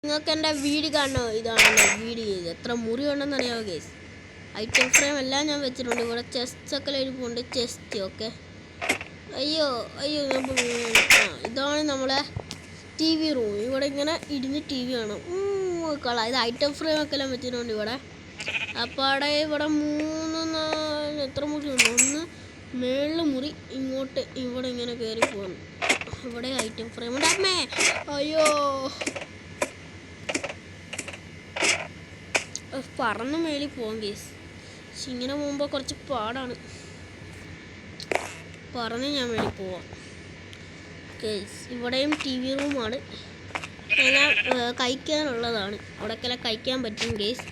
നിങ്ങൾക്ക് എൻ്റെ വീട് കാണണോ? ഇതാണ് എൻ്റെ വീട്. എത്ര മുറി ഉണ്ടെന്ന് അറിയാമോ ഗൈസ്? ഐറ്റം ഫ്രെയിം എല്ലാം ഞാൻ വെച്ചിട്ടുണ്ട്. ഇവിടെ ചെസ്റ്റ് ഒക്കെ എഴുതിപ്പോണ്ട്. Chest okay. അയ്യോ അയ്യോ ഇതാണ് നമ്മളെ ടി വി റൂം. ഇവിടെ ഇങ്ങനെ ഇരുന്ന് ടി വി കാണും. ഇത് ഐറ്റം ഫ്രെയിം ഒക്കെ എല്ലാം വെച്ചിട്ടുണ്ട് ഇവിടെ. അപ്പോൾ ഇവിടെ 3 4 എത്ര മുറി ഉണ്ട്? 1 മേളിൽ മുറി, ഇങ്ങോട്ട് ഇവിടെ ഇങ്ങനെ കയറി പോകുന്നു. ഇവിടെ ഐറ്റം ഫ്രെയിം ഉണ്ട്. അമ്മേ അയ്യോ പറന്ന് മേളിൽ പോകാം കേസ്. പക്ഷെ ഇങ്ങനെ പോകുമ്പോൾ കുറച്ച് പാടാണ്. പറഞ്ഞ് ഞാൻ മേളിൽ പോവാം കേസ്. ഇവിടെയും ടി വി റൂമാണ്. എല്ലാം കഴിക്കാനുള്ളതാണ്. ഇവിടെക്കെല്ലാം കഴിക്കാൻ പറ്റും കേസ്.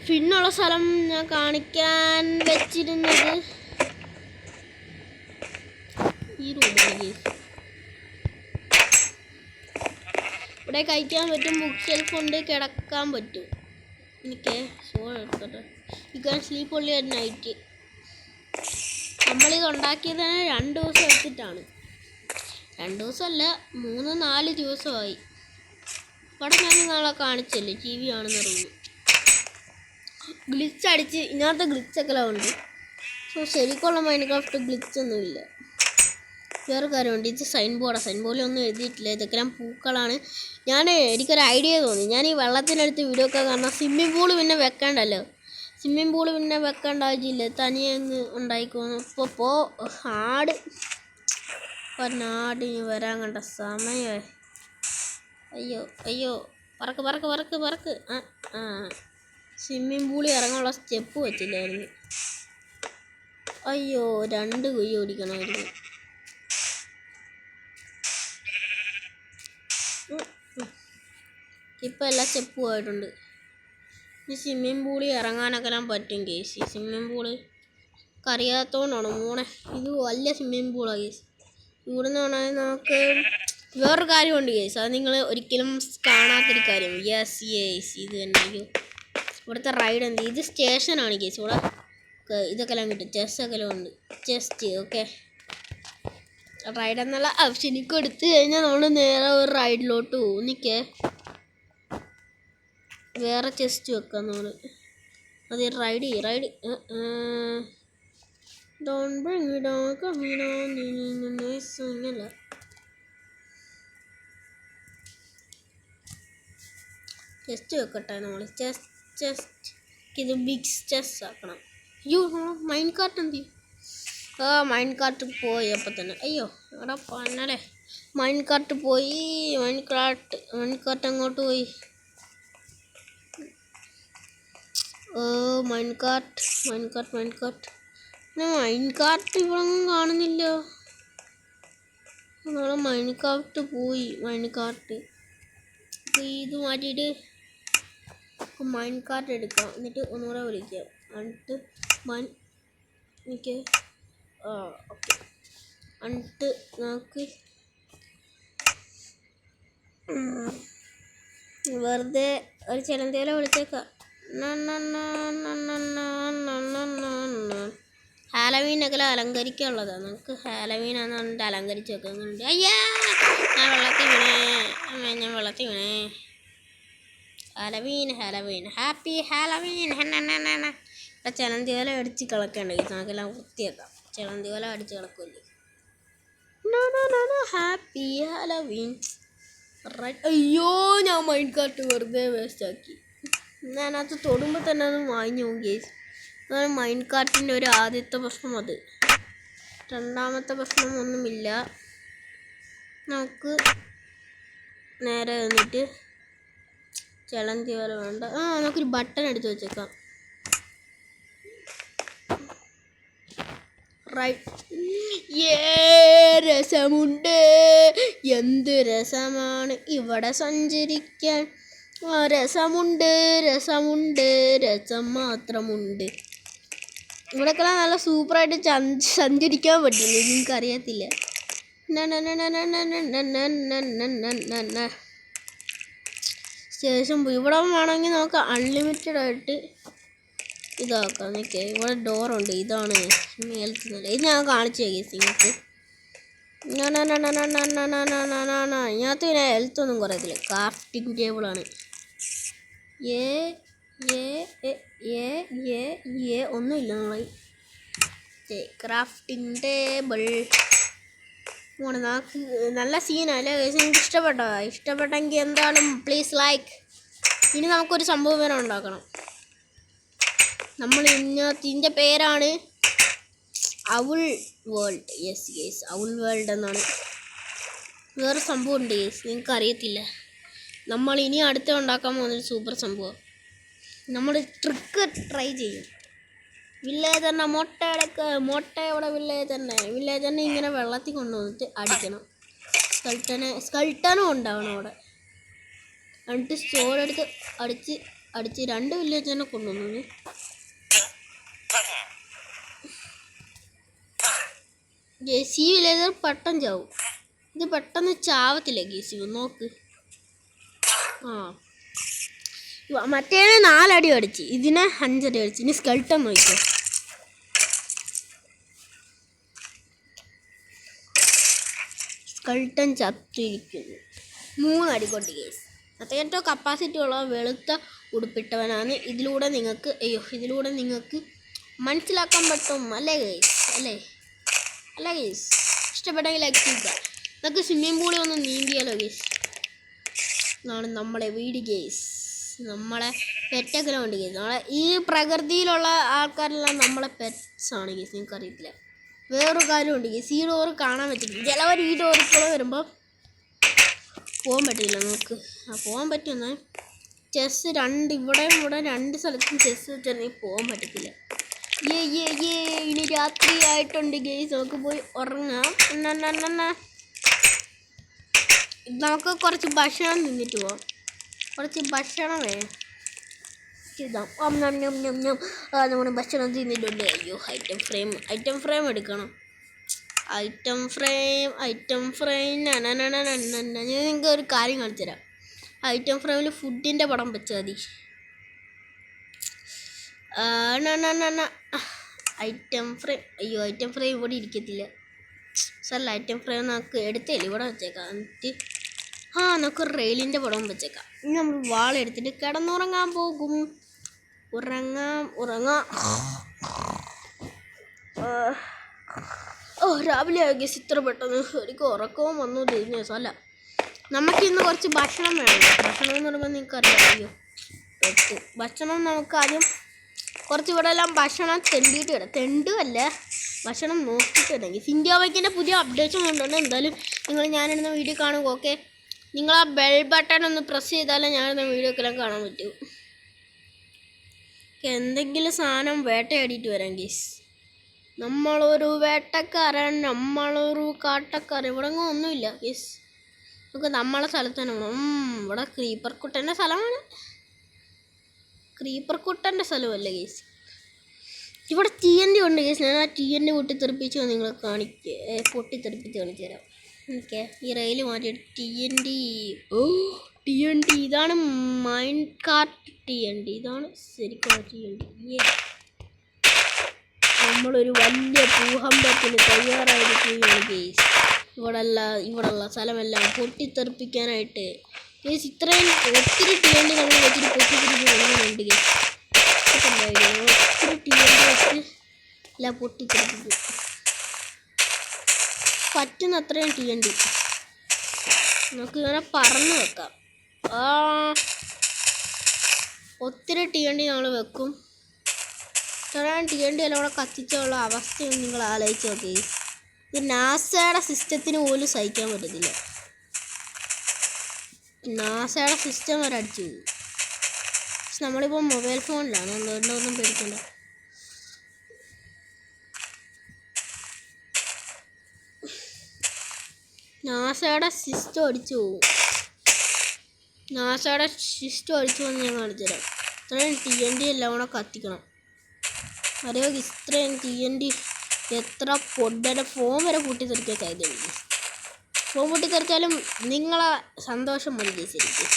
പിന്നുള്ള സ്ഥലം ഞാൻ കാണിക്കാൻ വെച്ചിരുന്നത് ഈ റൂമാണ് കേസ്. ഇവിടെ കഴിക്കാൻ പറ്റും. ബുക്ക് ഷെൽഫ് ഉണ്ട്, കിടക്കാൻ പറ്റും. എനിക്ക് എടുത്തോട്ടെ. You can sleep only at night. നമ്മളിത് ഉണ്ടാക്കിയത് 2 ദിവസം എടുത്തിട്ടാണ്. 2 ദിവസമല്ല, 3 4 ദിവസമായി. ഇവിടെ ഞാൻ നിങ്ങളെ കാണിച്ചല്ലേ ടി വി കാണുന്ന റൂം. ഗ്ലിച്ച് അടിച്ച് ഇതിനകത്ത് ഗ്ലിച്ചൊക്കെ ഉണ്ട്. സോ ശരിക്കുള്ള മൈൻക്രാഫ്റ്റ് ഗ്ലിച്ചൊന്നുമില്ല. വേറെ കാര്യമുണ്ട്. ഇത് സൈൻ ബോർഡാണ്. സൈൻ ബോർഡിൽ ഒന്നും എഴുതിയിട്ടില്ല. ഇതൊക്കെ പൂക്കളാണ്. എനിക്കൊരു ഐഡിയ തോന്നി. ഞാൻ ഈ വെള്ളത്തിനടുത്ത് വീഡിയോ ഒക്കെ കാണാം. സ്വിമ്മിംഗ് പൂള് പിന്നെ വെക്കണ്ടല്ലോ. സ്വിമ്മിംഗ് പൂള് പിന്നെ വെക്കേണ്ട ആവശ്യമില്ല. തനിയെ അങ്ങ് ഉണ്ടായിക്കോന്നു. ഇപ്പോൾ ആട് ഇനി വരാൻ കണ്ട സമയമായി. അയ്യോ അയ്യോ പറക്ക് പറക്ക് പറക്ക് പറക്ക്. സ്വിമ്മിംഗ് പൂളിൽ ഇറങ്ങാനുള്ള സ്റ്റെപ്പ് വെച്ചില്ലായിരുന്നു. അയ്യോ 2 കുഴി ഓടിക്കണമായിരുന്നു. ഇപ്പം എല്ലാ സ്റ്റെപ്പും ആയിട്ടുണ്ട്. ഈ സ്വിമ്മിംഗ് പൂളിൽ ഇറങ്ങാനൊക്കെ പറ്റും കേസ്. ഈ സ്വിമ്മിംഗ് പൂള് അറിയാത്തതുകൊണ്ടാണ് മോണെ. ഇത് വലിയ സ്വിമ്മിംഗ് പൂളാണ് കേസ്. ഇവിടെ നിന്നാണെങ്കിൽ നമുക്ക് വേറൊരു കാര്യമുണ്ട് കേസ്. അത് നിങ്ങൾ ഒരിക്കലും കാണാത്തൊരു കാര്യം. യെസ് ഇത് തന്നെ. ഇവിടുത്തെ റൈഡ് എന്ത്? ഇത് സ്റ്റേഷനാണ് കേസ്. ഇവിടെ ഇതൊക്കെ എല്ലാം കിട്ടും. ചെസ്സൊക്കെ ഉണ്ട്. Chest okay. റൈഡ് എന്നുള്ള ഓപ്ഷനിക്ക് എടുത്തു കഴിഞ്ഞാൽ നമ്മൾ നേരെ ഒരു റൈഡിലോട്ട് പോകും. നിൽക്കേ വേറെ ചെസ്റ്റ് വെക്കാം നമ്മൾ. അത് റൈഡ് ഇങ്ങനല്ല. ചെസ്റ്റ് വെക്കട്ടെ നമ്മൾ. ചെസ്റ്റ് ഇത് ബിഗ് ചെസ്റ്റ് ആക്കണം. അയ്യോ മൈൻഡ് കാർട്ട് എന്ത്? മൈൻഡ് കാർട്ട് പോയി അപ്പം തന്നെ. അയ്യോ എടാ പന്നലെ മൈൻഡ് കാർട്ട് പോയി. മൈൻഡ് കാർട്ട് അങ്ങോട്ട് പോയി. മൈൻഡ് കാർട്ട് ഇവിടൊന്നും കാണുന്നില്ല. നമ്മളെ മൈൻഡ് കാർട്ട് പോയി. മൈൻഡ് കാർട്ട് ഇത് മാറ്റിയിട്ട് മൈൻഡ് കാർട്ട് എടുക്കാം. എന്നിട്ട് ഒന്നുകൂടെ വിളിക്കാം. എന്നിട്ട് എനിക്ക് ഓക്കെ. എന്നിട്ട് നമുക്ക് വെറുതെ ഒരു ചിലന്തേല വിളിച്ചേക്കാം. ഹാലവീനൊക്കെ അലങ്കരിക്കാനുള്ളതാണ്. നമുക്ക് ഹാലവീനാന്ന് പറഞ്ഞിട്ട് അലങ്കരിച്ച് വെക്കുന്നുണ്ട്. അയ്യാ ഞാൻ വെള്ളത്തിൽ വീണേ. ഹാലവീൻ ഹാപ്പി ഹാലവീൻ. ഇവിടെ ചിലന്തിവല അടിച്ച് കളക്കണ്ട. നമുക്കെല്ലാം വൃത്തിയാക്കാം. ചിലന്തിവല അടിച്ച് കളക്കുമല്ലേ. ഹാപ്പി ഹാലവീൻ. അയ്യോ ഞാൻ മൈൻഡ് കാർട്ട് വെറുതെ വേസ്റ്റാക്കി. ഞാനത് തൊടുമ്പോൾ തന്നെ അത് വാങ്ങിച്ചു നോക്കി. അതാണ് മൈൻഡ് കാർട്ടിൻ്റെ ഒരു ആദ്യത്തെ പ്രശ്നം. അത് രണ്ടാമത്തെ പ്രശ്നം ഒന്നുമില്ല. നമുക്ക് നേരെ വന്നിട്ട് ചിലന്തി വല വേണ്ട. നമുക്കൊരു ബട്ടൺ എടുത്ത് വെച്ചേക്കാം. രസമുണ്ട്. എന്ത് രസമാണ് ഇവിടെ സഞ്ചരിക്കാൻ. രസമുണ്ട് രസം മാത്രമുണ്ട്. ഇവിടെയൊക്കെ നല്ല സൂപ്പറായിട്ട് സഞ്ചരിക്കാൻ പറ്റില്ല. നിങ്ങൾക്കറിയത്തില്ല. ശേഷം ഇവിടെ വേണമെങ്കിൽ നമുക്ക് അൺലിമിറ്റഡ് ആയിട്ട് ഇതാക്കാം. നിൽക്കേ ഇവിടെ ഡോറുണ്ട്. ഇതാണ് മേലത്തെ നില. ഇത് ഞാൻ കാണിച്ചു കേസ് നിങ്ങൾക്ക്. ഇതിനകത്ത് പിന്നെ ഹെൽത്ത് ഒന്നും കുറയത്തില്ല. ക്രാഫ്റ്റിംഗ് ടേബിളാണ്. ഏ ഏ ഏ ഏ ഏ ഒന്നുമില്ല. നമ്മൾ ക്രാഫ്റ്റിംഗ് ടേബിൾ നമുക്ക് നല്ല സീനല്ലേ. നിങ്ങൾക്ക് ഇഷ്ടപ്പെട്ടെങ്കിൽ എന്താണ് പ്ലീസ് ലൈക്ക്. ഇനി നമുക്കൊരു സംഭവം വേറെ ഉണ്ടാക്കണം. നമ്മൾ ഇതിൻ്റെ പേരാണ് owl world. Yes owl world എന്നാണ്. വേറെ സംഭവം ഉണ്ട് യെസ്, നിങ്ങൾക്ക് അറിയത്തില്ല. നമ്മൾ ഇനി അടുത്ത ഉണ്ടാക്കാൻ പോകുന്നൊരു സൂപ്പർ സംഭവം. നമ്മൾ ട്രിക്ക് ട്രൈ ചെയ്യും. വില്ലേജറിൻ്റെ മുട്ടയുടെ വില്ലേജറിനെ ഇങ്ങനെ വെള്ളത്തിൽ കൊണ്ടുവന്നിട്ട് അടിക്കണം. സ്കൾട്ടനും ഉണ്ടാവണം അവിടെ. എന്നിട്ട് സ്റ്റോറെടുത്ത് അടിച്ച് 2 വില്ലേജറിനെ കൊണ്ടുവന്നു. ഗേസി വില്ലേജർ പെട്ടെന്ന് ചാവും. ഇത് പെട്ടെന്ന് ചാവത്തില്ല ഗേസി. നോക്ക്. മറ്റേനെ 4 അടി അടിച്ച്, ഇതിനെ 5 അടി അടിച്ച്. ഇനി സ്കൾട്ടൻ നോക്കിക്കോ. സ്കൾട്ടൻ ചത്തിരിക്കുന്നു. 3 അടി കൊണ്ട് ഗേസ്. ഏറ്റവും കപ്പാസിറ്റി ഉള്ള വെളുത്ത ഉടുപ്പിട്ടവനാണ്. ഇതിലൂടെ നിങ്ങൾക്ക് മനസ്സിലാക്കാൻ പറ്റും അല്ലേ ഗേസ്? അല്ലേ ഗേസ്? ഇഷ്ടപ്പെട്ടെങ്കിൽ ലൈക്ക് ചെയ്യുക. നമുക്ക് സ്വിമ്മിംഗ് പൂളിൽ ഒന്ന് നീന്തിയാലോ ഗേസ്? ഇതാണ് നമ്മളെ വീട് ഗേസ്. നമ്മളെ പെറ്റൊക്കെ ഉണ്ട് ഗേസ്. നമ്മളെ ഈ പ്രകൃതിയിലുള്ള ആൾക്കാരെല്ലാം നമ്മളെ പെറ്റ്സാണ് ഗേസ്. നിങ്ങൾക്ക് അറിയത്തില്ല. വേറൊരു കാര്യമുണ്ട് ഗേസ്. ഈ ഡോറ് കാണാൻ പറ്റില്ല. ചിലവർ ഈ ഡോറിൽ വരുമ്പോൾ പോകാൻ പറ്റില്ല. നമുക്ക് പോകാൻ പറ്റുമെന്നാൽ ചെസ്സ് ഇവിടെ 2 സ്ഥലത്തും ചെസ്സ് വെച്ചിട്ടുണ്ടെങ്കിൽ പോകാൻ പറ്റത്തില്ല. ഇനി രാത്രി ആയിട്ടുണ്ട് ഗേസ്. നമുക്ക് പോയി ഉറങ്ങാം. നമുക്ക് കുറച്ച് ഭക്ഷണം തിന്നിട്ട് പോവാം. കുറച്ച് ഭക്ഷണമേ നമ്മൾ ഭക്ഷണം തിന്നിട്ടുണ്ട്. അയ്യോ, ഐറ്റം ഫ്രെയിം എടുക്കണം. ഐറ്റം ഫ്രെയിം ഞാൻ നിങ്ങൾക്ക് ഒരു കാര്യം കാണിച്ചു തരാം. ഐറ്റം ഫ്രെയിമിൽ ഫുഡിൻ്റെ പടം വെച്ചാൽ മതി. ഐറ്റം ഫ്രെയിം ഇവിടെ ഇരിക്കത്തില്ല. ഐറ്റം ഫ്രെയിം നമുക്ക് എടുത്തില്ല, ഇവിടെ വെച്ചേക്കാം. എന്നിട്ട് നമുക്ക് റെയിലിൻ്റെ പടം വെച്ചേക്കാം. ഇനി നമ്മൾ വാളെടുത്തിട്ട് കിടന്നുറങ്ങാൻ പോകും. ഉറങ്ങാം. രാവിലെ ആകെ ഇത്ര പെട്ടെന്ന് എനിക്ക് ഉറക്കവും വന്നു. ബിസിനസ് അല്ല, നമുക്കിന്ന് കുറച്ച് ഭക്ഷണം വേണം. ഭക്ഷണം എന്ന് പറയുമ്പോൾ നിങ്ങൾക്കറിയാം. അയ്യോ, ഭക്ഷണം നമുക്ക് ആദ്യം കുറച്ച് ഇവിടെ എല്ലാം ഭക്ഷണം തെണ്ടുമല്ല, ഭക്ഷണം നോക്കിയിട്ട് വരാം. ഇന്ത്യ ബൈക്കിൻ്റെ പുതിയ അപ്ഡേഷൻ കൊണ്ടുണ്ട്. എന്തായാലും ഞാനിടുന്ന വീഡിയോ കാണുക. ഓക്കെ, നിങ്ങൾ ആ ബെൽ ബട്ടൺ ഒന്ന് പ്രസ് ചെയ്താലേ ഞാനിടുന്ന വീഡിയോ ഒക്കെ എല്ലാം കാണാൻ പറ്റൂ. എന്തെങ്കിലും സാധനം വേട്ടയാടിയിട്ട് വരാം ഗീസ്. നമ്മളൊരു വേട്ടക്കാരൻ, നമ്മളൊരു കാട്ടക്കാരൻ. ഇവിടെ ഒന്നുമില്ല ഗീസ്. നമുക്ക് നമ്മളെ സ്ഥലത്ത് തന്നെ വേണം. ഇവിടെ ക്രീപ്പർ കുട്ടൻ്റെ സ്ഥലമാണ്. ക്രീപ്പർ കുട്ടൻ്റെ സ്ഥലമല്ലേ ഗീസ്? ഇവിടെ TNT ഉണ്ട് ഗീസ്. ഞാൻ ആ TNT പൊട്ടിത്തെറിപ്പിച്ച് പൊട്ടിത്തെറിപ്പിച്ച് കാണിച്ചു തരാം. ഓക്കെ, ഈ റെയിൽ മാറ്റിയിട്ട് TNT ഇതാണ് മൈൻഡ് കാർട്ട് TNT. ഇതാണ് ശരിക്കും TNT. നമ്മളൊരു വലിയ ഭൂകമ്പത്തിന് തയ്യാറായിരിക്കുകയാണ് ഗേസ്. ഇവിടെയുള്ള സ്ഥലമെല്ലാം പൊട്ടിത്തെറിപ്പിക്കാനായിട്ട് ഗേസ്. ഇത്രയും ഒത്തിരി TNT നമ്മൾ വെച്ചിട്ട് പൊട്ടിത്തെറിപ്പിക്കുന്നുണ്ട് ഗേസ്. ഒത്തിരി TNT വെച്ച് എല്ലാം പൊട്ടിത്തെറിപ്പിക്കും. പറ്റുന്ന അത്രയും TNT നമുക്ക് ഇങ്ങനെ പറന്ന് വെക്കാം. ഒത്തിരി TNT നമ്മൾ വെക്കും. ഇത്രയും TNT എല്ലാം കൂടെ കത്തിച്ചുള്ള അവസ്ഥയൊന്നും നിങ്ങൾ ആലോചിച്ച് നോക്കി. ഇത് നാസയുടെ സിസ്റ്റത്തിന് പോലും സഹിക്കാൻ പറ്റത്തില്ല. നാസയുടെ സിസ്റ്റം വരെ അടിച്ചു പോകും. പക്ഷെ നമ്മളിപ്പോൾ മൊബൈൽ ഫോണിലാണ്, അതുകൊണ്ടൊന്നും പേടിക്കണ്ട. നാസയുടെ സിസ്റ്റം അടിച്ചു പോകും. നാസയുടെ സിസ്റ്റം അടിച്ചു പോകുന്ന ഞാൻ കാണിച്ചു തരാം. ഇത്രയും TNT എല്ലാം കൂടെ കത്തിക്കണം. അറിയോ, ഇത്രയും TNT എത്ര പൊട്ടൻ്റെ ഫോം വരെ പൊട്ടിത്തെറിക്കാൻ സാധ്യതയുണ്ട്. ഫോം പൊട്ടിത്തെറിച്ചാലും നിങ്ങളെ സന്തോഷം മതി ശരിക്കും.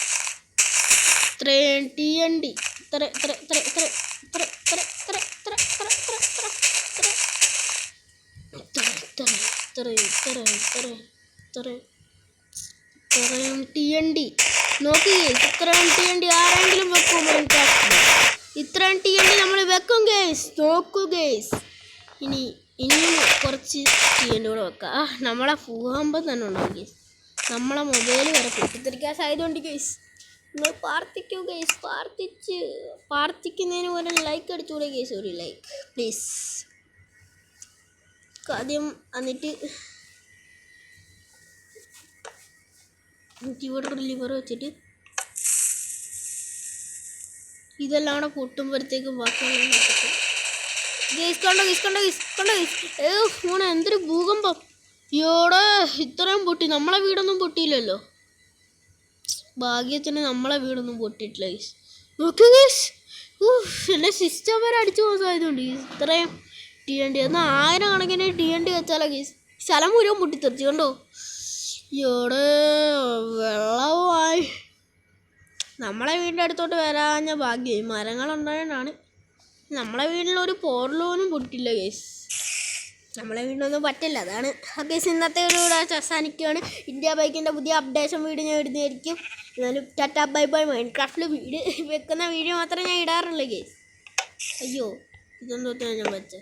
ഇത്രയും TNT ഇത്രയും ഇത്രയും TNT നോക്കി ഗേസ്. ഇത്രയും TNT ആരെങ്കിലും വെക്കും മൈൻക്രാഫ്റ്റിൽ? ഇത്രയും TNT നമ്മൾ വെക്കും ഗേസ്. നോക്കൂ ഗേസ്. ഇനിയും കുറച്ച് TNT കൂടെ വെക്കാം. നമ്മളെ ഭൂകമ്പം തന്നെ ഉണ്ടാവും ഗേസ്. നമ്മളെ മൊബൈൽ വരെ പൊട്ടിത്തെറിക്കാൻ സാധ്യതയുണ്ട് ഗേസ്. നിങ്ങൾ പ്രാർത്ഥിക്കൂ ഗേസ്. പ്രാർത്ഥിക്കുന്നതിന് ഒരു ലൈക്ക് അടിച്ചുകൂടെ ഗേസ്? ഒരു ലൈക്ക് പ്ലീസ്. ആദ്യം എന്നിട്ട് ഇവിടെ ഒരു ലിവർ വെച്ചിട്ട് ഇതെല്ലാം കൂടെ പൊട്ടുമ്പോഴത്തേക്കും ബാക്കിയുള്ള ഫോണ് എന്തൊരു ഭൂകമ്പം. ഇയോടെ ഇത്രയും പൊട്ടി. നമ്മളെ വീടൊന്നും പൊട്ടിയില്ലല്ലോ. ഭാഗ്യത്തിന് നമ്മളെ വീടൊന്നും പൊട്ടിയിട്ടില്ല ഗൈസ്. നോക്കൂ ഗൈസ്. എൻ്റെ സിസ്റ്റം വരെ അടിച്ചു പോകാൻ സാധ്യതയുണ്ട്. ഇത്രയും TNT എന്നാൽ 1000 കണക്കിന് TNT വെച്ചാലോ ഗൈസ്. സ്ഥലം മുഴുവൻ പൊട്ടിത്തെറിച്ചു കണ്ടോ. ഇവിടെ വെള്ളമായി. നമ്മളെ വീടിൻ്റെ അടുത്തോട്ട് വരാഞ്ഞ ഭാഗ്യം മരങ്ങളുണ്ടായതാണ്. നമ്മളെ വീട്ടിലൊരു പോർലോനും പൊട്ടില്ല ഗൈസ്. നമ്മളെ വീടിനൊന്നും പറ്റില്ല. അതാണ് ഗൈസ് ഇന്നത്തെ ഒരു അവസാനിക്കുകയാണ്. ഇന്ത്യ ബൈക്കിൻ്റെ പുതിയ അപ്ഡേഷൻ വീഡിയോ ഞാൻ ഇടുന്നതായിരിക്കും. എന്നാലും ടാറ്റാ ബൈ ബൈ. മൈൻക്രാഫ്റ്റിൽ വെക്കുന്ന വീഡിയോ മാത്രമേ ഞാൻ ഇടാറുള്ളൂ ഗൈസ്. അയ്യോ ഇതെന്തോ ഞാൻ വെച്ചത്.